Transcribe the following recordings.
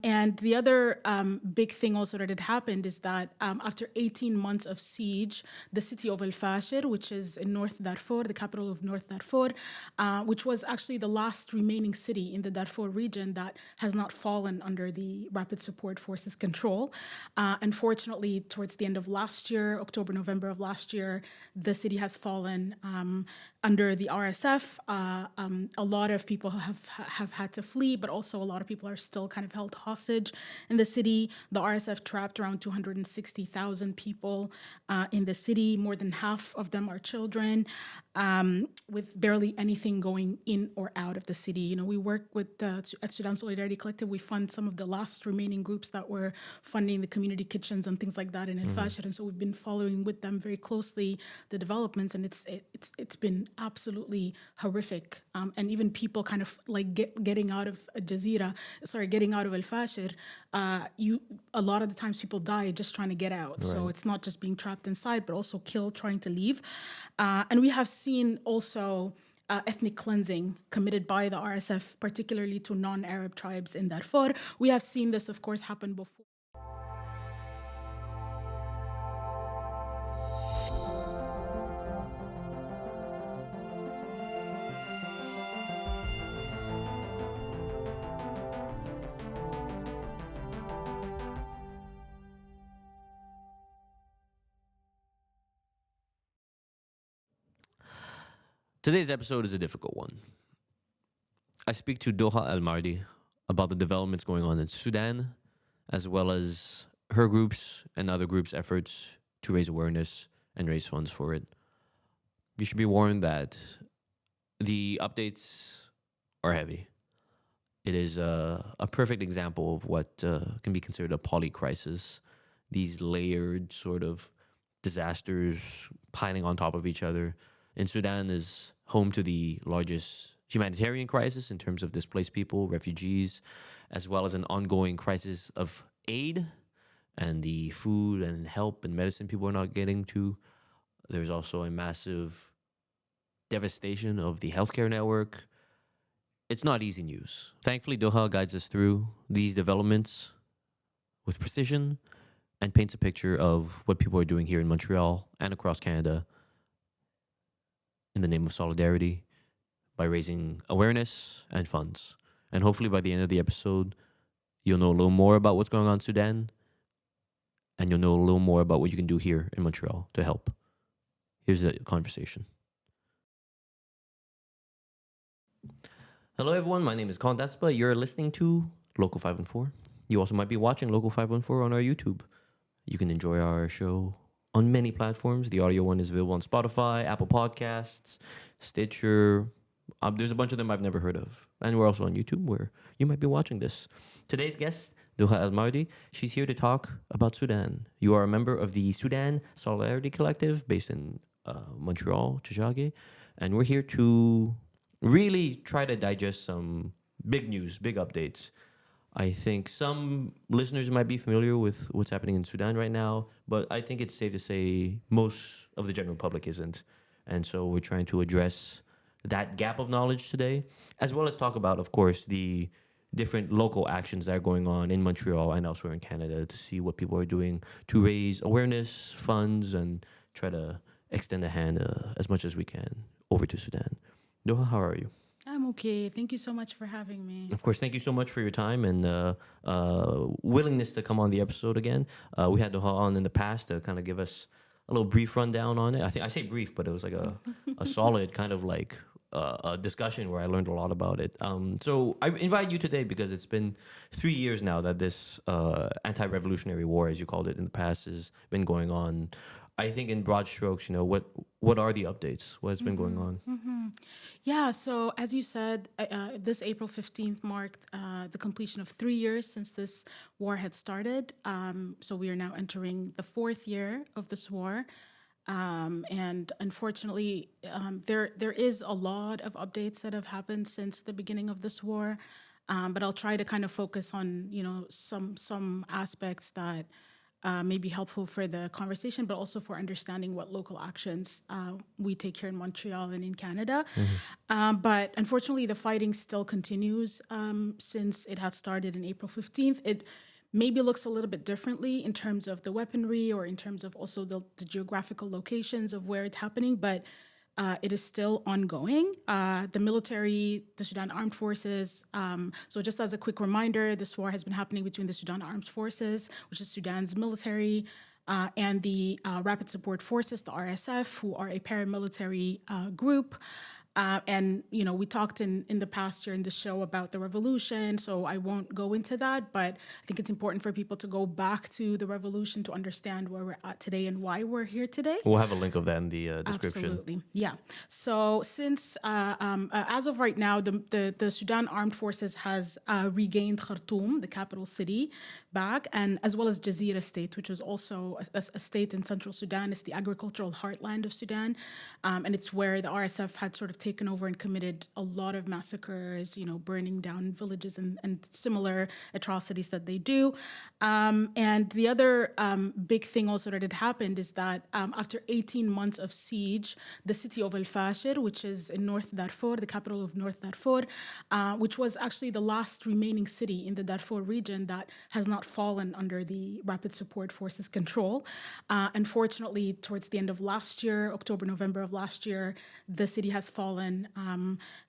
And the other big thing also that had happened is that after 18 months of siege, the city of Al-Fashir, which is in North Darfur, the capital of North Darfur, which was actually the last remaining city in the Darfur region that has not fallen under the Rapid Support Forces control. Unfortunately, towards the end of last year, October, November of last year, the city has fallen under the RSF. A lot of people have had to flee, but also a lot of people are still kind of held hostage in the city. The RSF trapped around 260,000 people in the city. More than half of them are children, with barely anything going in or out of the city. You know, we work with at Sudan Solidarity Collective. We fund some of the last remaining groups that were funding the community kitchens and things like that in Al-Fashir, and so we've been following with them very closely the developments, and it's been absolutely horrific. And even people kind of like getting out of getting out of Al-Fashir, a lot of the times people die just trying to get out. Right. So it's not just being trapped inside, but also killed trying to leave. And we have seen also ethnic cleansing committed by the RSF, particularly to non-Arab tribes in Darfur. We have seen this, of course, happen before. Today's episode is a difficult one. I speak to Duha Elmardi about the developments going on in Sudan, as well as her group's and other groups' efforts to raise awareness and raise funds for it. You should be warned that the updates are heavy. It is a perfect example of what can be considered a polycrisis. These layered sort of disasters piling on top of each other. And Sudan is home to the largest humanitarian crisis in terms of displaced people, refugees, as well as an ongoing crisis of aid and the food and help and medicine people are not getting to. There's also a massive devastation of the healthcare network. It's not easy news. Thankfully, Doha guides us through these developments with precision and paints a picture of what people are doing here in Montreal and across Canada in the name of solidarity by raising awareness and funds. And hopefully by the end of the episode, you'll know a little more about what's going on in Sudan, and you'll know a little more about what you can do here in Montreal to help. Here's the conversation. Hello everyone, my name is Kalden Dhatsenpa. You're listening to Local 514. You also might be watching Local 514 on our YouTube. You can enjoy our show on many platforms. The audio one is available on Spotify, Apple Podcasts, Stitcher. There's a bunch of them I've never heard of. And we're also on YouTube where you might be watching this. Today's guest, Duha Elmardi, she's here to talk about Sudan. You are a member of the Sudan Solidarity Collective based in Montreal, Tshage. And we're here to really try to digest some big news, big updates. I think some listeners might be familiar with what's happening in Sudan right now, but I think it's safe to say most of the general public isn't. And so we're trying to address that gap of knowledge today, as well as talk about, of course, the different local actions that are going on in Montreal and elsewhere in Canada to see what people are doing to raise awareness, funds, and try to extend a hand as much as we can over to Sudan. Doha, how are you? I'm okay. Thank you so much for having me. Of course, thank you so much for your time and willingness to come on the episode again. We had Doha on in the past to kind of give us a little brief rundown on it. I say brief, but it was like a solid kind of like a discussion where I learned a lot about it. So I invite you today because it's been 3 years now that this anti-revolutionary war, as you called it in the past, has been going on. I think in broad strokes, you know, what are the updates? What has been going on? Yeah, so as you said, this April 15th marked the completion of 3 years since this war had started. So we are now entering the 4th year of this war. And unfortunately, there is a lot of updates that have happened since the beginning of this war. But I'll try to kind of focus on, you know, some aspects that may be helpful for the conversation, but also for understanding what local actions we take here in Montreal and in Canada. But unfortunately, the fighting still continues since it had started in April 15th. It maybe looks a little bit differently in terms of the weaponry or in terms of also the geographical locations of where it's happening, but it is still ongoing. The military, the Sudan Armed Forces. So just as a quick reminder, this war has been happening between the Sudan Armed Forces, which is Sudan's military, and the Rapid Support Forces, the RSF, who are a paramilitary group. And, we talked in the past year in the show about the revolution, so I won't go into that, but I think it's important for people to go back to the revolution to understand where we're at today and why we're here today. We'll have a link of that in the description. Absolutely, yeah. So since, as of right now, the Sudan Armed Forces has regained Khartoum, the capital city, back, and as well as Jazeera State, which is also a state in central Sudan. It's the agricultural heartland of Sudan, and it's where the RSF had sort of taken over and committed a lot of massacres, burning down villages and similar atrocities that they do. And the other big thing also that had happened is that after 18 months of siege, the city of Al-Fashir, which is in North Darfur, the capital of North Darfur, which was actually the last remaining city in the Darfur region that has not fallen under the Rapid Support Forces control. Unfortunately, towards the end of last year, October, November of last year, the city has fallen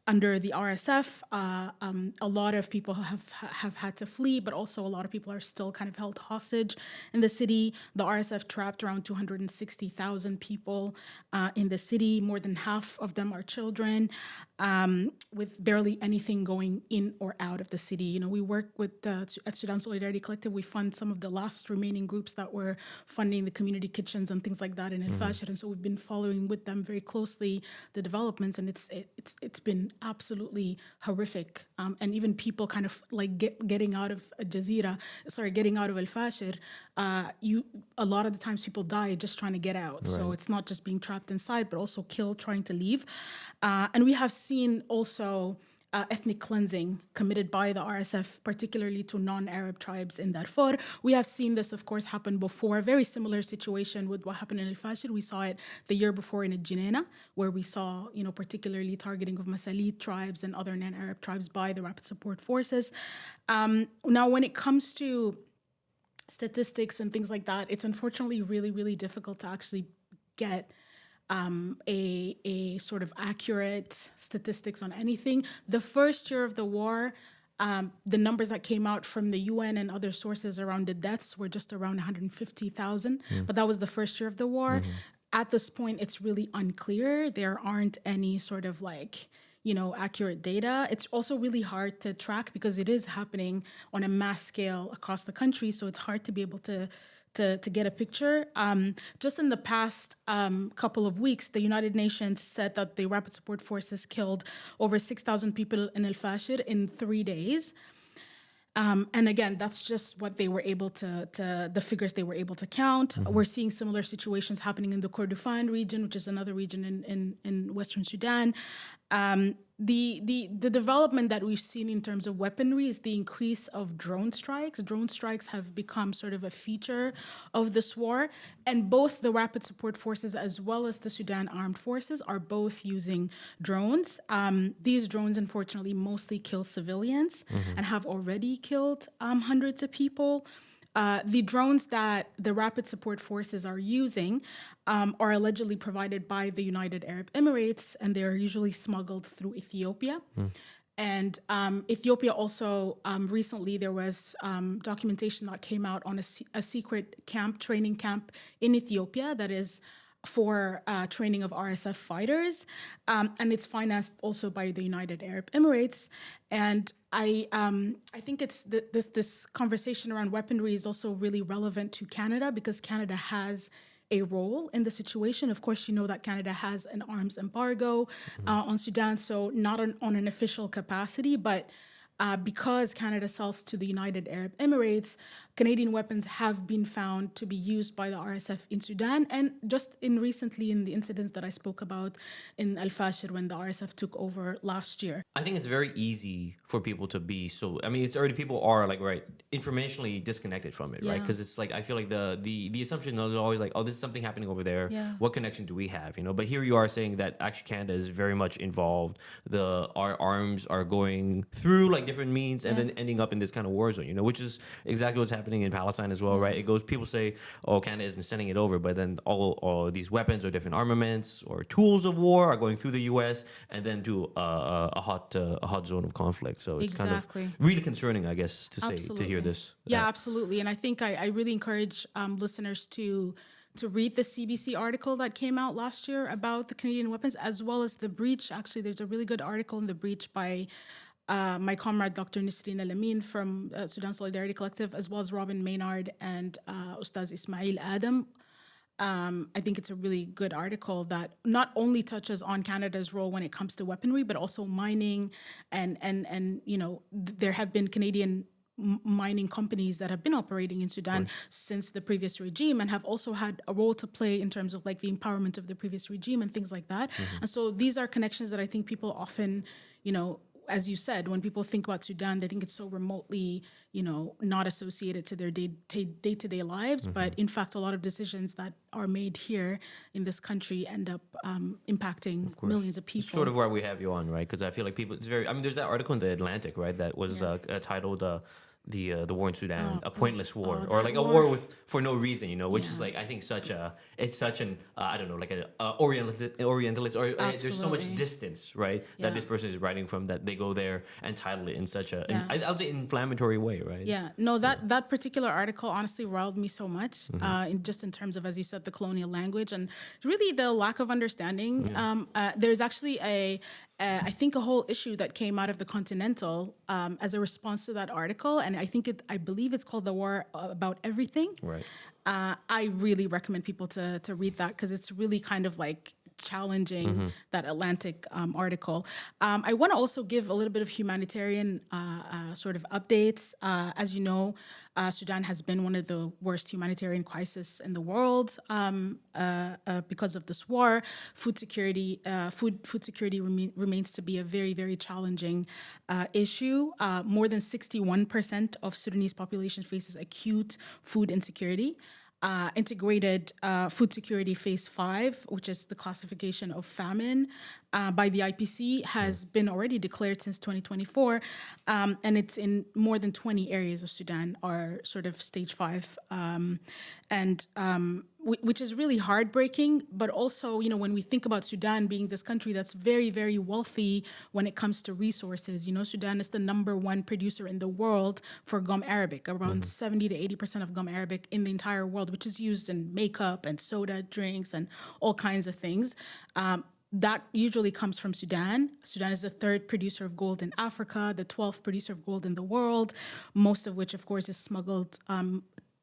under the RSF. A lot of people have had to flee, but also a lot of people are still kind of held hostage in the city. The RSF trapped around 260,000 people in the city. More than half of them are children, with barely anything going in or out of the city. We work with at Sudan Solidarity Collective. We fund some of the last remaining groups that were funding the community kitchens and things like that in Al-Fashir, and so we've been following with them very closely the developments, and it's been absolutely horrific. And even people kind of like getting out of getting out of Al-Fashir, a lot of the times people die just trying to get out. Right. So it's not just being trapped inside, but also killed trying to leave. And we have seen also ethnic cleansing committed by the RSF, particularly to non-Arab tribes in Darfur. We have seen this, of course, happen before. A very similar situation with what happened in Al-Fashir. We saw it the year before in Jinena, where we saw, particularly targeting of Masalit tribes and other non-Arab tribes by the Rapid Support Forces. Now, when it comes to statistics and things like that, it's unfortunately really, really difficult to actually get a sort of accurate statistics on anything. The first year of the war, the numbers that came out from the UN and other sources around the deaths were just around 150,000, but that was the first year of the war. At this point, it's really unclear. There aren't any sort of accurate data. It's also really hard to track because it is happening on a mass scale across the country, so it's hard to be able to get a picture. Just in the past couple of weeks, the United Nations said that the Rapid Support Forces killed over 6,000 people in Al-Fashir in 3 days. And again, that's just what they were able the figures they were able to count. We're seeing similar situations happening in the Kordofan region, which is another region in Western Sudan. The development that we've seen in terms of weaponry is the increase of drone strikes. Drone strikes have become sort of a feature of this war, and both the Rapid Support Forces as well as the Sudan Armed Forces are both using drones. These drones, unfortunately, mostly kill civilians and have already killed hundreds of people. The drones that the Rapid Support Forces are using are allegedly provided by the United Arab Emirates, and they're usually smuggled through Ethiopia. And Ethiopia also, recently there was documentation that came out on a secret training camp in Ethiopia that is for training of RSF fighters, and it's financed also by the United Arab Emirates. And I think it's this conversation around weaponry is also really relevant to Canada because Canada has a role in the situation. Of course, you know that Canada has an arms embargo on Sudan, so not on an official capacity, but because Canada sells to the United Arab Emirates, Canadian weapons have been found to be used by the RSF in Sudan, and just recently in the incidents that I spoke about in Al-Fashir when the RSF took over last year. I think it's very easy for people to be so. I mean, it's already people are like informationally disconnected from it, right? Because it's like I feel like the assumption is always like, oh, this is something happening over there. Yeah. What connection do we have? But here you are saying that actually Canada is very much involved. Our arms are going through like different means and then ending up in this kind of war zone. Which is exactly what's happening in Palestine as well, right? It goes. People say, oh, Canada isn't sending it over, but then all these weapons or different armaments or tools of war are going through the U.S. and then to a hot zone of conflict. So it's kind of really concerning, I guess, to hear this. Yeah, absolutely. And I think I really encourage listeners to read the CBC article that came out last year about the Canadian weapons, as well as The Breach. Actually, there's a really good article in The Breach by my comrade, Dr. Nisreen Al-Amin from Sudan Solidarity Collective, as well as Robin Maynard and Ustaz Ismail Adam. I think it's a really good article that not only touches on Canada's role when it comes to weaponry, but also mining and there have been Canadian mining companies that have been operating in Sudan since the previous regime and have also had a role to play in terms of like the empowerment of the previous regime and things like that. And so these are connections that I think people often, as you said, when people think about Sudan, they think it's so remotely, not associated to their day-to-day lives. But in fact, a lot of decisions that are made here in this country end up impacting millions of people. It's sort of why we have you on, right? Because I feel like people, there's that article in The Atlantic, right? That was titled the war in Sudan, a pointless war, or like a war for no reason, which is like I think it's such an I don't know, like an Orientalist, or there's so much distance, right? That this person is writing from, that they go there and title it in such a I would say inflammatory way, right? Yeah, no, that particular article honestly riled me so much, in terms of, as you said, the colonial language and really the lack of understanding. There's actually I think a whole issue that came out of the Continental as a response to that article, and I believe it's called The War About Everything. Right. I really recommend people to read that because it's really kind of like challenging that Atlantic article. I want to also give a little bit of humanitarian sort of updates. As you know, Sudan has been one of the worst humanitarian crises in the world because of this war. Food security remains to be a very, very challenging issue. More than 61% of Sudanese population faces acute food insecurity. Integrated food security phase 5, which is the classification of famine by the IPC, has been already declared since 2024, and it's in more than 20 areas of Sudan are sort of stage 5, which is really heartbreaking. But also, when we think about Sudan being this country that's very, very wealthy when it comes to resources, Sudan is the #1 producer in the world for gum arabic, around 70 to 80% of gum arabic in the entire world, which is used in makeup and soda drinks and all kinds of things. That usually comes from Sudan. Sudan is the 3rd producer of gold in Africa, the 12th producer of gold in the world, most of which, of course, is smuggled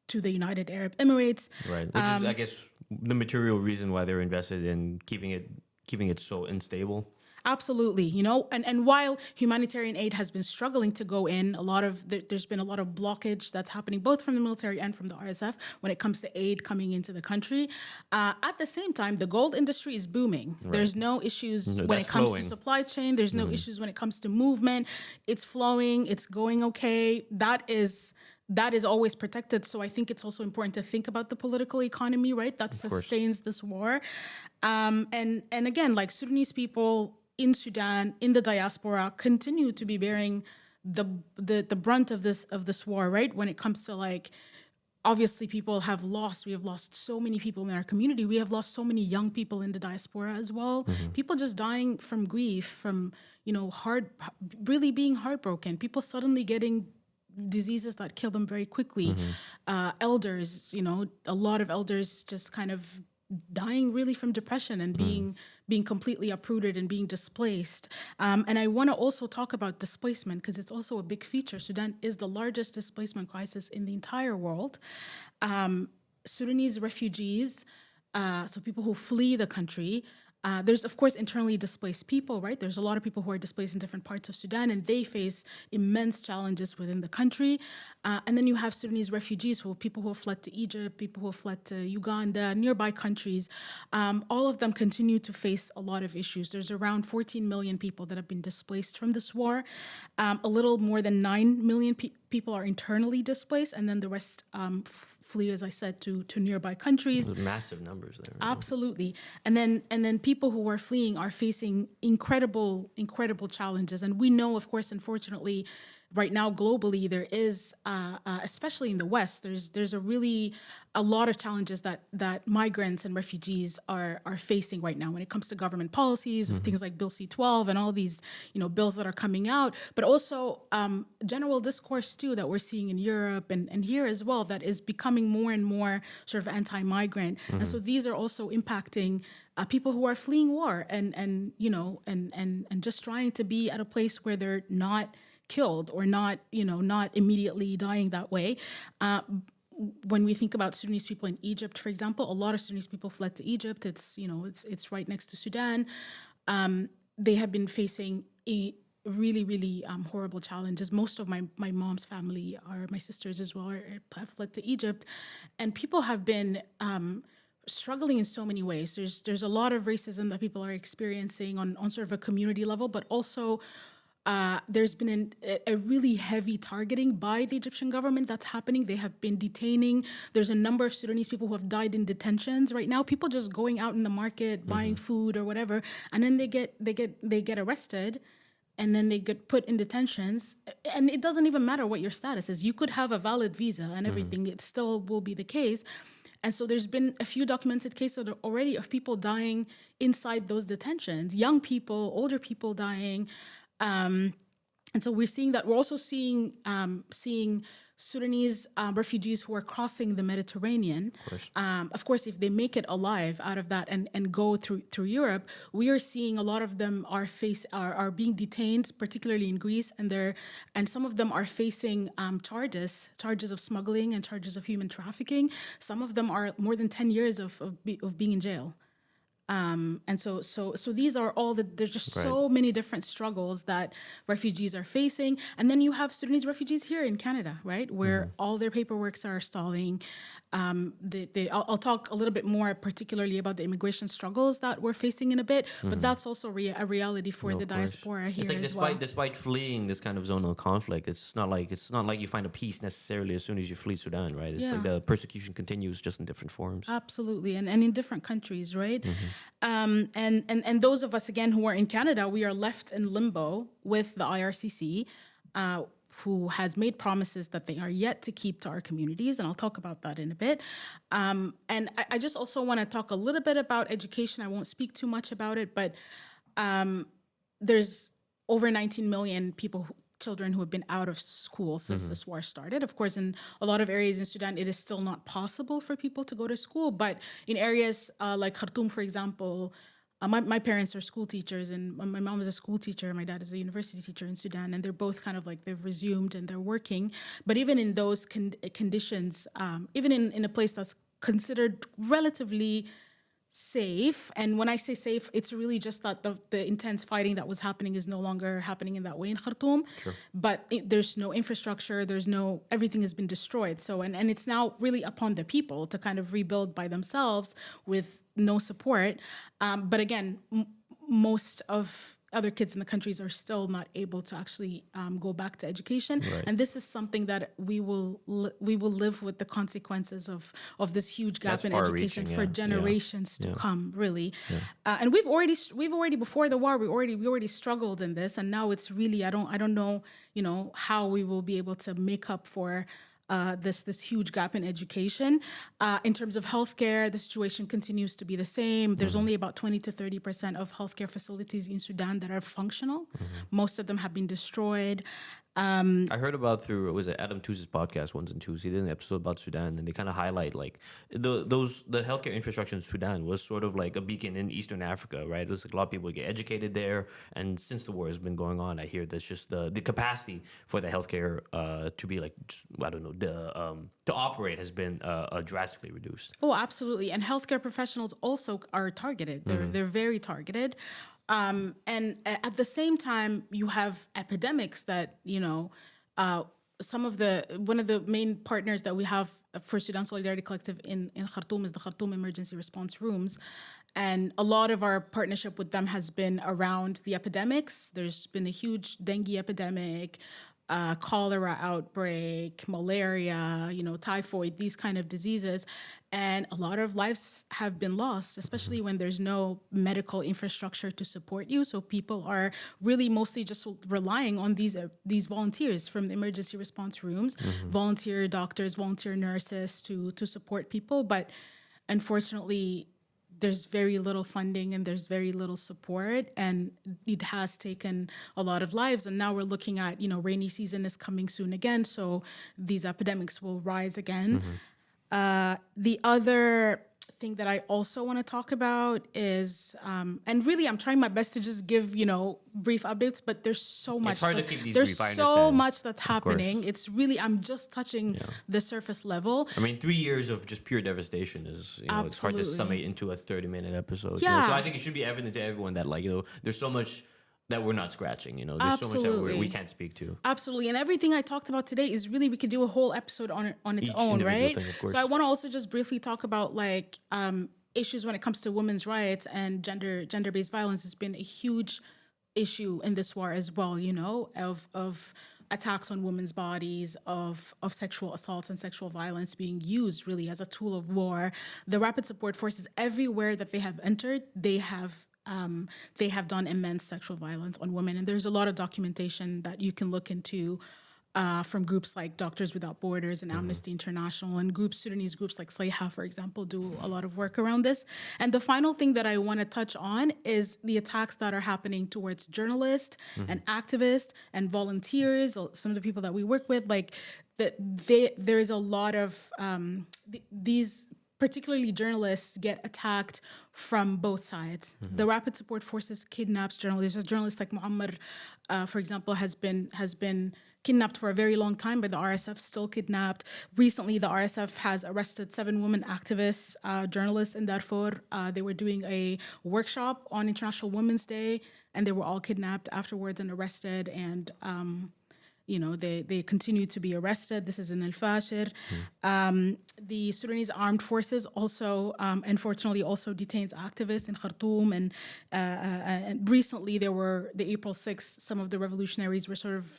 to the United Arab Emirates. Right, which is, I guess, the material reason why they're invested in keeping it so unstable. Absolutely, and while humanitarian aid has been struggling to go in, there's been a lot of blockage that's happening both from the military and from the RSF when it comes to aid coming into the country. At the same time, the gold industry is booming. Right. There's no issues when it comes to supply chain. There's no issues when it comes to movement. It's flowing. It's going okay. That is always protected. So I think it's also important to think about the political economy, right? That sustains this war. And again, like Sudanese people in Sudan, in the diaspora, continue to be bearing the brunt of this war, right? When it comes to like, obviously we have lost so many people in our community. We have lost so many young people in the diaspora as well. People just dying from grief, from, really being heartbroken. People suddenly getting diseases that kill them very quickly. Elders, a lot of elders just kind of dying really from depression and being completely uprooted and being displaced. And I want to also talk about displacement because it's also a big feature. Sudan is the largest displacement crisis in the entire world. Sudanese refugees, so people who flee the country, There's, of course, internally displaced people, right? There's a lot of people who are displaced in different parts of Sudan, and they face immense challenges within the country. And then you have Sudanese refugees, people who have fled to Egypt, people who have fled to Uganda, nearby countries. All of them continue to face a lot of issues. There's around 14 million people that have been displaced from this war. A little more than 9 million people are internally displaced, and then the rest flee, as I said, to nearby countries. Those massive numbers there. Absolutely. And then people who are fleeing are facing incredible challenges. And we know, of course, unfortunately, right now globally, there is, especially in the West, there's a lot of challenges that migrants and refugees are facing right now when it comes to government policies, of things like Bill C-12 and all these bills that are coming out, but also general discourse too that we're seeing in Europe and here as well that is becoming more and more sort of anti-migrant. And so these are also impacting people who are fleeing war and just trying to be at a place where they're not killed or not immediately dying that way. When we think about Sudanese people in Egypt, for example, a lot of Sudanese people fled to Egypt. It's right next to Sudan. They have been facing really horrible challenges. Most of my mom's family, my sisters as well, have fled to Egypt, and people have been struggling in so many ways. There's a lot of racism that people are experiencing on sort of a community level, but also there's been a really heavy targeting by the Egyptian government that's happening. They have been detaining. There's a number of Sudanese people who have died in detentions right now. People just going out in the market, buying food or whatever, and then they get arrested, and then they get put in detentions. And it doesn't even matter what your status is. You could have a valid visa and everything. It still will be the case. And so there's been a few documented cases already of people dying inside those detentions, young people, older people dying. And so we're seeing that. We're also seeing Sudanese refugees who are crossing the Mediterranean. Of course, if they make it alive out of that and go through Europe, we are seeing a lot of them are being detained, particularly in Greece, and some of them are facing charges of smuggling and charges of human trafficking. Some of them are more than 10 years of being in jail. And so these are all there's just so many different struggles that refugees are facing. And then you have Sudanese refugees here in Canada, right, where all their paperworks are stalling. I'll talk a little bit more particularly about the immigration struggles that we're facing in a bit, but that's also a reality for the diaspora here as well. Despite fleeing this kind of zonal conflict, it's not like you find a peace necessarily as soon as you flee Sudan, right? It's like the persecution continues, just in different forms. Absolutely, and in different countries, right? And those of us, again, who are in Canada, we are left in limbo with the IRCC, who has made promises that they are yet to keep to our communities, and I'll talk about that in a bit. And I just also want to talk a little bit about education. I won't speak too much about it, but there's over 19 million children who have been out of school since this war started. Of course, in a lot of areas in Sudan, it is still not possible for people to go to school. But in areas like Khartoum, for example, my parents are school teachers, and my mom is a school teacher. My dad is a university teacher in Sudan, and they're both kind of like they've resumed and they're working. But even in those conditions, even in a place that's considered relatively safe, and when I say safe, it's really just that the intense fighting that was happening is no longer happening in that way in Khartoum. But there's no infrastructure, everything has been destroyed. So and it's now really upon the people to kind of rebuild by themselves with no support. But again, most of other kids in the countries are still not able to actually go back to education, and this is something that we will live with the consequences of this huge gap in education for generations to come, really. And we've already before the war we already struggled in this, and now it's really I don't know how we will be able to make up for this huge gap in education. In terms of healthcare, the situation continues to be the same. There's only about 20 to 30% of healthcare facilities in Sudan that are functional. Most of them have been destroyed. I heard about through was it Adam Tooze's podcast Ones and Twos. He did an episode about Sudan, and they kind of highlight like the healthcare infrastructure in Sudan was sort of like a beacon in Eastern Africa, right? It was like a lot of people get educated there, and since the war has been going on, I hear there's just the capacity for the healthcare to be like I don't know to operate has been drastically reduced. Oh, absolutely. And healthcare professionals also are targeted. They're very targeted. And at the same time, you have epidemics that, one of the main partners that we have for Sudan Solidarity Collective in Khartoum is the Khartoum Emergency Response Rooms. And a lot of our partnership with them has been around the epidemics. There's been a huge dengue epidemic, cholera outbreak, malaria, typhoid, these kind of diseases. And a lot of lives have been lost, especially when there's no medical infrastructure to support you. So people are really mostly just relying on these volunteers from the emergency response rooms, volunteer doctors, volunteer nurses to support people. But unfortunately, there's very little funding and there's very little support, and it has taken a lot of lives. And now we're looking at, rainy season is coming soon again, so these epidemics will rise again. The other thing that I also want to talk about is, and really I'm trying my best to just give, brief updates, but there's so much. It's hard to keep these there's brief, I so understand. much that's happening. It's really, I'm just touching the surface level. I mean, 3 years of just pure devastation is, it's hard to sum it into a 30-minute episode. Yeah. So I think it should be evident to everyone that, there's so much that we're not scratching, there's so much that we can't speak to. Absolutely. And everything I talked about today is really, we could do a whole episode on its Each own, individual right? thing, of course. So I want to also just briefly talk about issues when it comes to women's rights and gender-based violence. Has been a huge issue in this war as well, of attacks on women's bodies, of sexual assaults and sexual violence being used really as a tool of war. The Rapid Support Forces, everywhere that they have entered, they have done immense sexual violence on women. And there's a lot of documentation that you can look into from groups like Doctors Without Borders and Amnesty International, and Sudanese groups like Slayha, for example, do a lot of work around this. And the final thing that I want to touch on is the attacks that are happening towards journalists and activists and volunteers, some of the people that we work with. There's a lot of these, particularly journalists, get attacked from both sides. The Rapid Support Forces kidnaps journalists. A journalist like Muammar, for example, has been kidnapped for a very long time, but the RSF still kidnapped. Recently, the RSF has arrested 7 women activists, journalists in Darfur. They were doing a workshop on International Women's Day, and they were all kidnapped afterwards and arrested. And they continue to be arrested. This is in Al-Fashir. The Sudanese Armed Forces also, unfortunately, also detains activists in Khartoum. And recently, the April 6th, some of the revolutionaries were sort of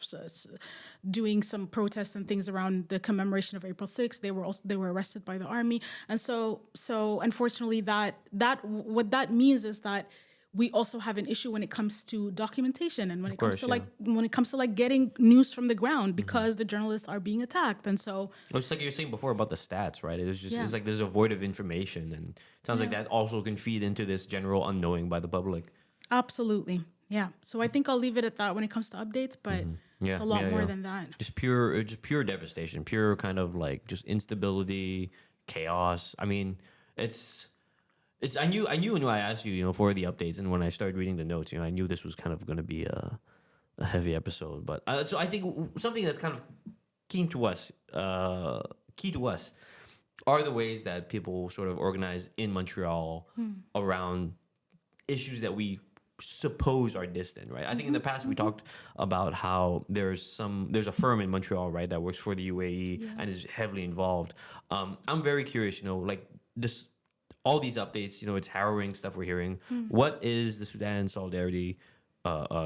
doing some protests and things around the commemoration of April 6th. They were arrested by the army. And so unfortunately, what that means is that we also have an issue when it comes to documentation and when it comes to getting news from the ground, because the journalists are being attacked. And so it's like you were saying before about the stats, right? It's like there's a void of information, and it sounds like that also can feed into this general unknowing by the public. Absolutely. Yeah. So I think I'll leave it at that when it comes to updates, but it's a lot more than that. Just pure devastation, pure kind of just instability, chaos. I mean, I knew when I asked you, for the updates, and when I started reading the notes, I knew this was kind of going to be a heavy episode. But so I think something that's kind of key to us are the ways that people sort of organize in Montreal around issues that we suppose are distant, right? I think in the past we talked about how there's a firm in Montreal, right, that works for the UAE and is heavily involved. I'm very curious, this. All these updates, it's harrowing stuff we're hearing. What is the Sudan Solidarity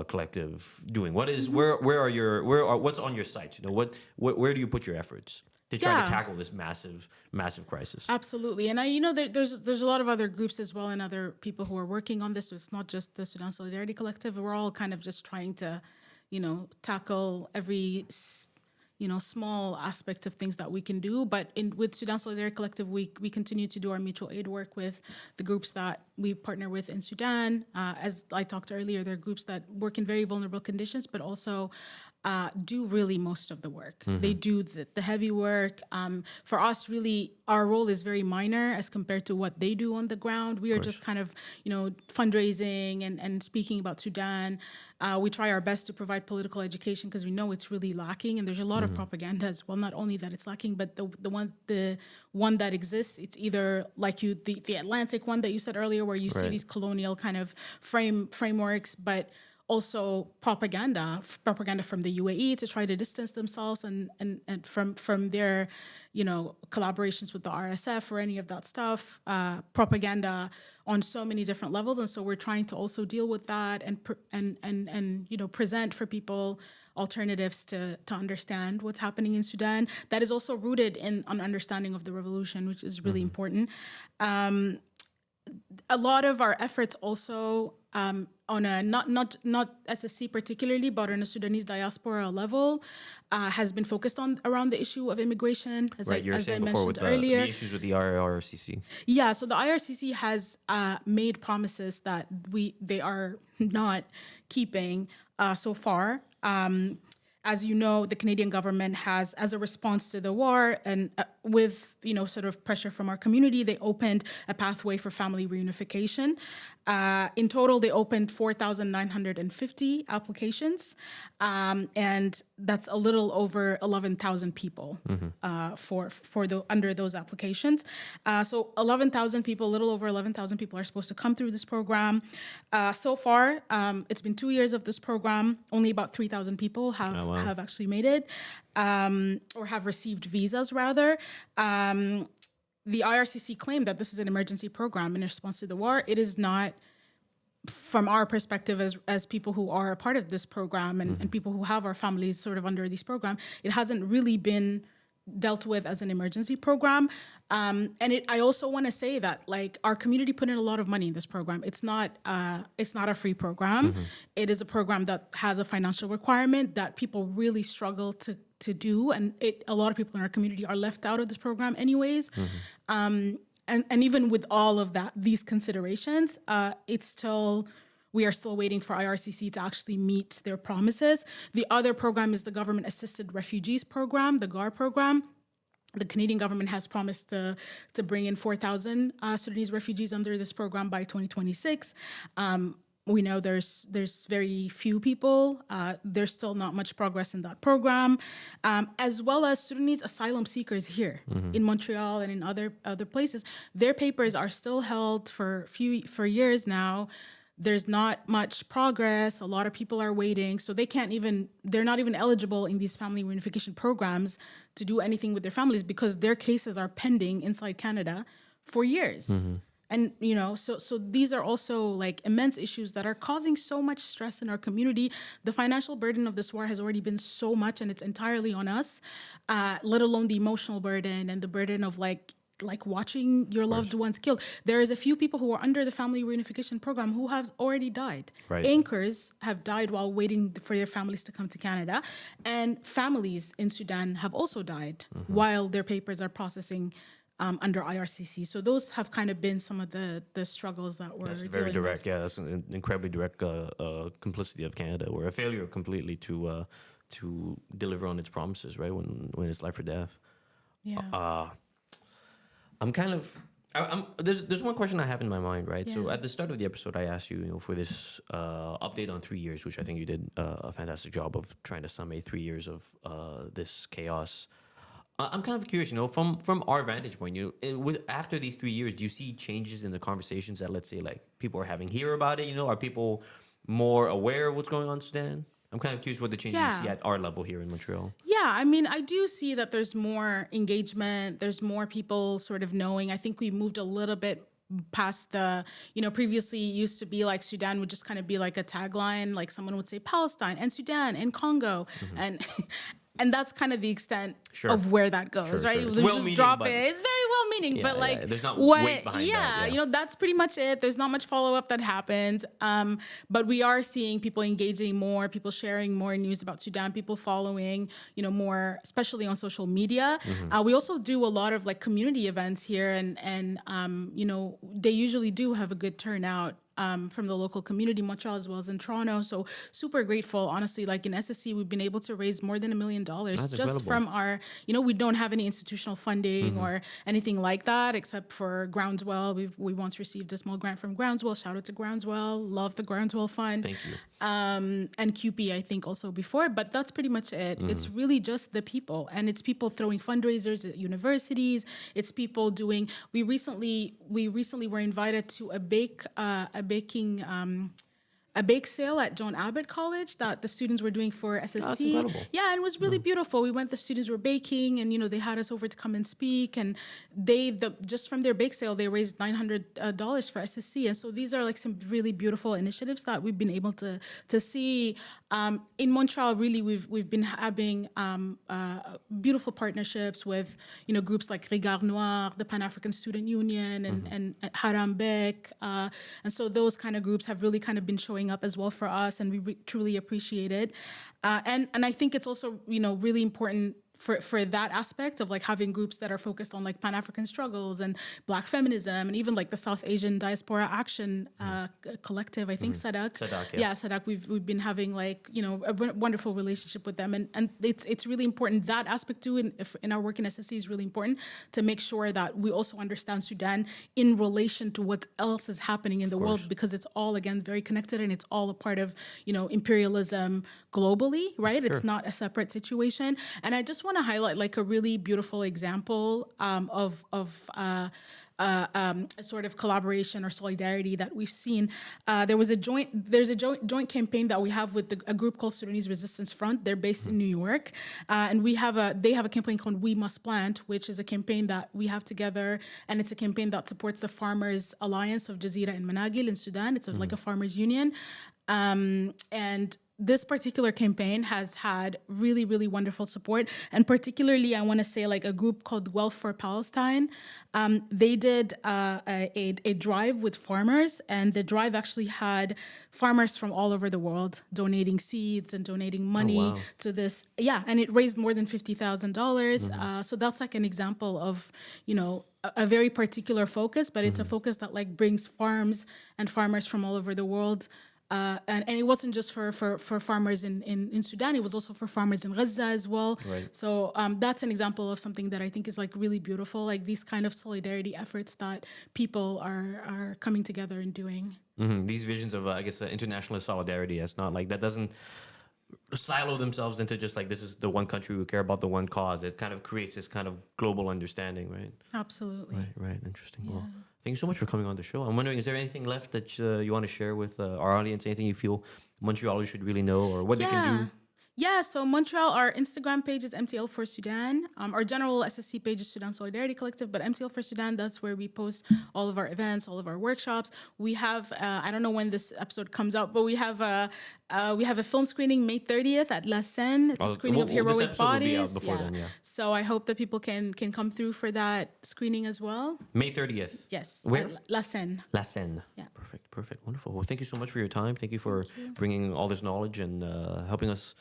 Collective doing? What is what's on your site? Where do you put your efforts to try to tackle this massive crisis? Absolutely. And there's a lot of other groups as well, and other people who are working on this. So it's not just the Sudan Solidarity Collective. We're all kind of just trying to, tackle every small aspect of things that we can do. But with Sudan Solidarity Collective, we continue to do our mutual aid work with the groups that we partner with in Sudan. As I talked earlier, there are groups that work in very vulnerable conditions, but also do really most of the work. They do the heavy work. For us, really, our role is very minor as compared to what they do on the ground. We are just kind of, fundraising and speaking about Sudan. We try our best to provide political education because we know it's really lacking, and there's a lot of propaganda as well. Not only that it's lacking, but the one that exists, it's either like the Atlantic one that you said earlier, where you see these colonial kind of frameworks, but also propaganda from the UAE to try to distance themselves and from their, collaborations with the RSF or any of that stuff, propaganda on so many different levels. And so we're trying to also deal with that and present for people alternatives to understand what's happening in Sudan. That is also rooted in an understanding of the revolution, which is really important. A lot of our efforts also on a not SSC particularly, but on a Sudanese diaspora level, has been focused around the issue of immigration, as I mentioned with earlier. The issues with the IRCC. Yeah, so the IRCC has made promises that they are not keeping so far. As you know, the Canadian government has, as a response to the war and with, sort of pressure from our community, they opened a pathway for family reunification. In total, they opened 4,950 applications, and that's a little over 11,000 people under those applications. So 11,000 people, a little over 11,000 people are supposed to come through this program. So far, it's been 2 years of this program. Only about 3,000 people have actually made it, or have received visas, rather. The IRCC claimed that this is an emergency program in response to the war. It is not, from our perspective as people who are a part of this program and people who have our families sort of under this program. It hasn't really been dealt with as an emergency program. I also want to say that, like, our community put in a lot of money in this program. It's not a free program. It is a program that has a financial requirement that people really struggle to do, and a lot of people in our community are left out of this program anyways. And even with all of these considerations, we are still waiting for IRCC to actually meet their promises. The other program is the Government Assisted Refugees Program, the GAR program. The Canadian government has promised to bring in 4,000 Sudanese refugees under this program by 2026. We know there's very few people. There's still not much progress in that program, as well as Sudanese asylum seekers here in Montreal and in other places. Their papers are still held for years now. There's not much progress. A lot of people are waiting, so they're not even eligible in these family reunification programs to do anything with their families because their cases are pending inside Canada for years. And, so these are also like immense issues that are causing so much stress in our community. The financial burden of this war has already been so much, and it's entirely on us, let alone the emotional burden and the burden of like watching your loved ones killed. There is a few people who are under the family reunification program who have already died. Anchors have died while waiting for their families to come to Canada. And families in Sudan have also died while their papers are processing under IRCC. So those have kind of been some of the struggles that we're dealing very direct. with. Yeah, that's an incredibly direct complicity of Canada, or a failure completely to deliver on its promises, right, when it's life or death. Yeah. There's one question I have in my mind, right? Yeah. So at the start of the episode, I asked you, for this update on 3 years, which I think you did a fantastic job of trying to summate 3 years of this chaos. I'm kind of curious, from our vantage point, after these 3 years, do you see changes in the conversations that, let's say, like people are having here about it? Are people more aware of what's going on in Sudan? I'm kind of curious what the changes you see at our level here in Montreal. Yeah, I mean, I do see that there's more engagement. There's more people sort of knowing. I think we moved a little bit past the, previously it used to be like Sudan would just kind of be like a tagline, like someone would say Palestine and Sudan and Congo. And that's kind of the extent of where that goes, right? It's just drop it. It's very well-meaning, but like, there's not weight behind that. Yeah, that's pretty much it. There's not much follow-up that happens. But we are seeing people engaging more, people sharing more news about Sudan, people following, more, especially on social media. We also do a lot of like community events here, and they usually do have a good turnout from the local community, Montreal as well as in Toronto. So super grateful, honestly. Like in SSC, we've been able to raise more than $1 million That's just incredible. from our, we don't have any institutional funding or anything like that, except for Groundswell. We once received a small grant from Groundswell. Shout out to Groundswell. Love the Groundswell Fund. Thank you. And QP, I think, also before, but that's pretty much it. It's really just the people, and it's people throwing fundraisers at universities. It's people doing. We recently were invited to a bake sale at John Abbott College that the students were doing for SSC. That's incredible. Yeah, and it was really beautiful. We went, the students were baking, and they had us over to come and speak. And just from their bake sale, they raised $900 for SSC. And so these are like some really beautiful initiatives that we've been able to see. In Montreal, really, we've been having beautiful partnerships with groups like Regard Noir, the Pan African Student Union, and Harambek, and so those kind of groups have really kind of been showing up as well for us, and we truly appreciate it. And I think it's also really important for that aspect of like having groups that are focused on like Pan-African struggles and Black feminism, and even like the South Asian Diaspora Action Collective, I think SADC. SADC, yeah, SADC. We've been having like a wonderful relationship with them, and it's really important. That aspect too in our work in SSC is really important to make sure that we also understand Sudan in relation to what else is happening in the world, because it's all again very connected, and it's all a part of imperialism globally, right? Sure. It's not a separate situation. And I just want to highlight like a really beautiful example of a sort of collaboration or solidarity that we've seen. There's a joint campaign that we have with a group called Sudanese Resistance Front. They're based in New York, and they have a campaign called We Must Plant, which is a campaign that we have together, and it's a campaign that supports the Farmers Alliance of Jazeera and Managil in Sudan. It's like a farmers union, and this particular campaign has had really, really wonderful support. And particularly, I want to say like a group called Wealth for Palestine. They did a drive with farmers, and the drive actually had farmers from all over the world donating seeds and donating money to this. Yeah, and it raised more than $50,000. So that's like an example of, a very particular focus, but it's a focus that like brings farms and farmers from all over the world. And it wasn't just for farmers in Sudan, it was also for farmers in Gaza as well. Right. So that's an example of something that I think is like really beautiful, like these kind of solidarity efforts that people are coming together and doing. These visions of, I guess, internationalist solidarity. It's not like that doesn't silo themselves into just like this is the one country we care about, the one cause. It kind of creates this kind of global understanding, right? Absolutely. Right. Interesting. Yeah. Well, thank you so much for coming on the show. I'm wondering, is there anything left that you want to share with our audience? Anything you feel Montrealers should really know, or what they can do? Yeah, so Montreal, our Instagram page is MTL for Sudan. Our general SSC page is Sudan Solidarity Collective, but MTL for Sudan, that's where we post all of our events, all of our workshops. We have, I don't know when this episode comes out, but we have a film screening May 30th at La Seine. It's a screening of Heroic Bodies. Then. So I hope that people can come through for that screening as well. May 30th. Yes. Where? La Seine. La Seine. Yeah. Perfect. Wonderful. Well, thank you so much for your time. Thank you for bringing all this knowledge and helping us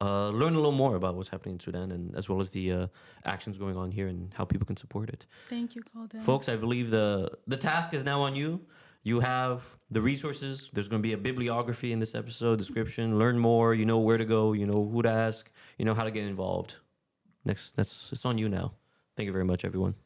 learn a little more about what's happening in Sudan, and as well as the actions going on here and how people can support it. Thank you, Kalden. Folks, I believe the task is now on you. You have the resources. There's going to be a bibliography in this episode description. Learn more. You know where to go. You know who to ask. You know how to get involved. It's on you now. Thank you very much, everyone.